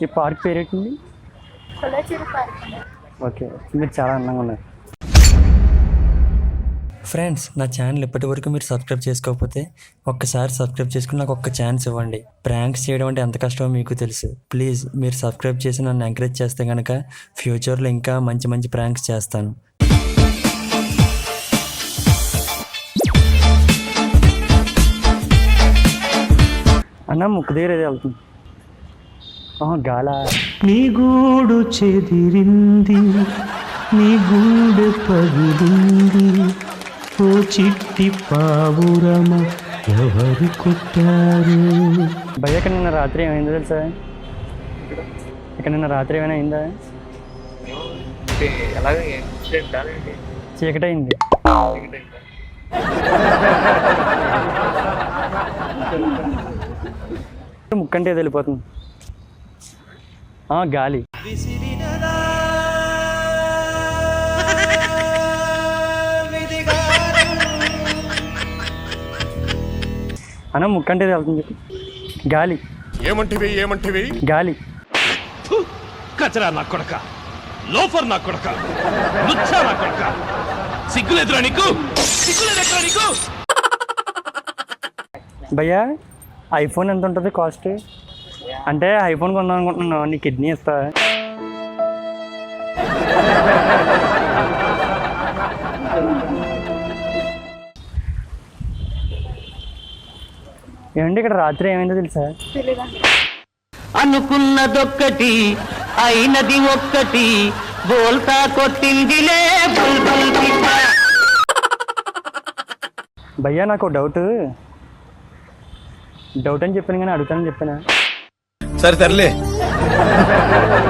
ఈ పార్క్ పేరేంటండి? ఓకే, మీరు చాలా అందంగా ఉన్నారు. ఫ్రెండ్స్, నా ఛానల్ ఇప్పటి వరకు మీరు సబ్స్క్రైబ్ చేసుకోకపోతే ఒక్కసారి సబ్స్క్రైబ్ చేసుకుని నాకు ఒక్క ఛాన్స్ ఇవ్వండి. ప్రాంక్స్ చేయడం అంటే ఎంత కష్టమో మీకు తెలుసు. ప్లీజ్ మీరు సబ్స్క్రైబ్ చేసి నన్ను ఎంకరేజ్ చేస్తే కనుక ఫ్యూచర్లో ఇంకా మంచి మంచి ప్రాంక్స్ చేస్తాను. అన్న ముక్కు దగ్గర ఏది వెళ్తుంది? గాలా. నీ గూడు చెదిరింది, నీ గూడు పగిలింది, ఓ చిట్టి పావురమ ఎవరు కొట్టారు? భయ్య, ఇక్కడ నిన్న రాత్రి ఏమైందో తెలుసా? ఇక్కడ నిన్న రాత్రి ఏమైనా అయిందా? చీకటి అయింది. ముక్కంటే ఏది వెళ్ళిపోతుంది. గాలి. అన్న ముక్కంటే వెళ్తుంది. గాలి. ఏమంటివి గాలి. కచరా నా కొడక, లోఫర్ నా కొడక, లుచ్చా నా కొడక, సిగ్గులేదురా నీకు? సిగ్గులేదురా నీకు? భయ్యా, ఐఫోన్ ఎంత ఉంటుంది కాస్ట్? అంటే ఐఫోన్ కొందాం అనుకుంటున్నాను, నీ కిడ్నీ ఇస్తా? ఏమండి, ఇక్కడ రాత్రి ఏమైందో తెలుసా? అనుకున్నదొక్కటి అయినది ఒక్కటి, బోల్తా కొట్టిందిలే బుల్బుల్ పిట్ట. భయ్యా, నాకు డౌట్ అని చెప్పాను కానీ అడుగుతానని చెప్పానా? సరే తరలే,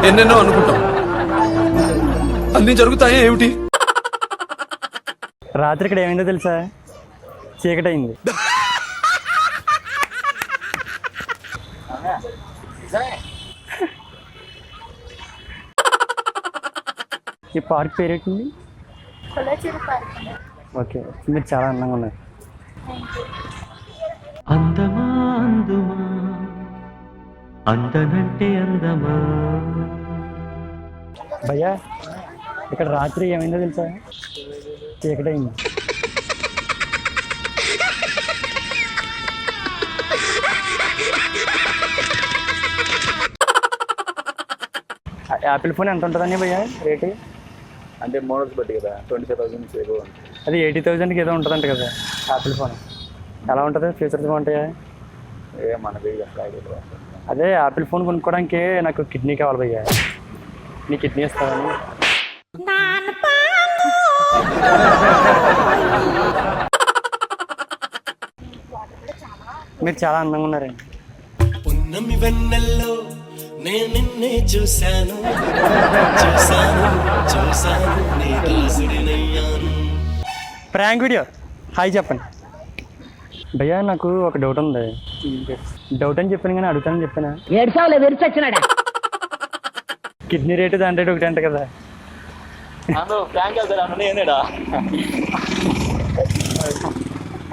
ఎన్నెన్నో అనుకుంటాం, అన్ని జరుగుతాయా ఏమిటి? రాత్రి ఇక్కడ ఏమైందో తెలుసా? చీకటి అయింది. ఈ పార్క్ పేరేంటండి? ఓకే, మీరు చాలా అందంగా ఉన్నారు. అందమా అందుమా, అందనంటే అందమా. భయ్యా, ఇక్కడ రాత్రి ఏమైందో తెలుసా? చీకటి అయింది. యాపిల్ ఫోన్ ఎంత ఉంటుందండి భయ్యా రేటు? అంటే మోడల్స్ బట్టి కదా, 25,000 అది 80,000కి ఏదో ఉంటుందంట కదా యాపిల్ ఫోన్. ఎలా ఉంటుంది? ఫీచర్స్ బాగుంటాయా? మనది అదే యాపిల్ ఫోన్ కొనుక్కోవడానికి నాకు కిడ్నీ కావాలి భయ్యా, నీ కిడ్నీ ఇస్తావని. మీరు చాలా అందంగా ఉన్నారండి. నిన్నే చూశాను నీ దాసుడినయ్యాను. Prank video. హాయ్ చెప్పండి భయ్యా, నాకు ఒక డౌట్ ఉంది. డౌట్ అని చెప్పాను కానీ అడుగుతానని చెప్పానా? కిడ్నీ రేటు దాని రేటు ఒకటి అంట కదా. ప్రాంక్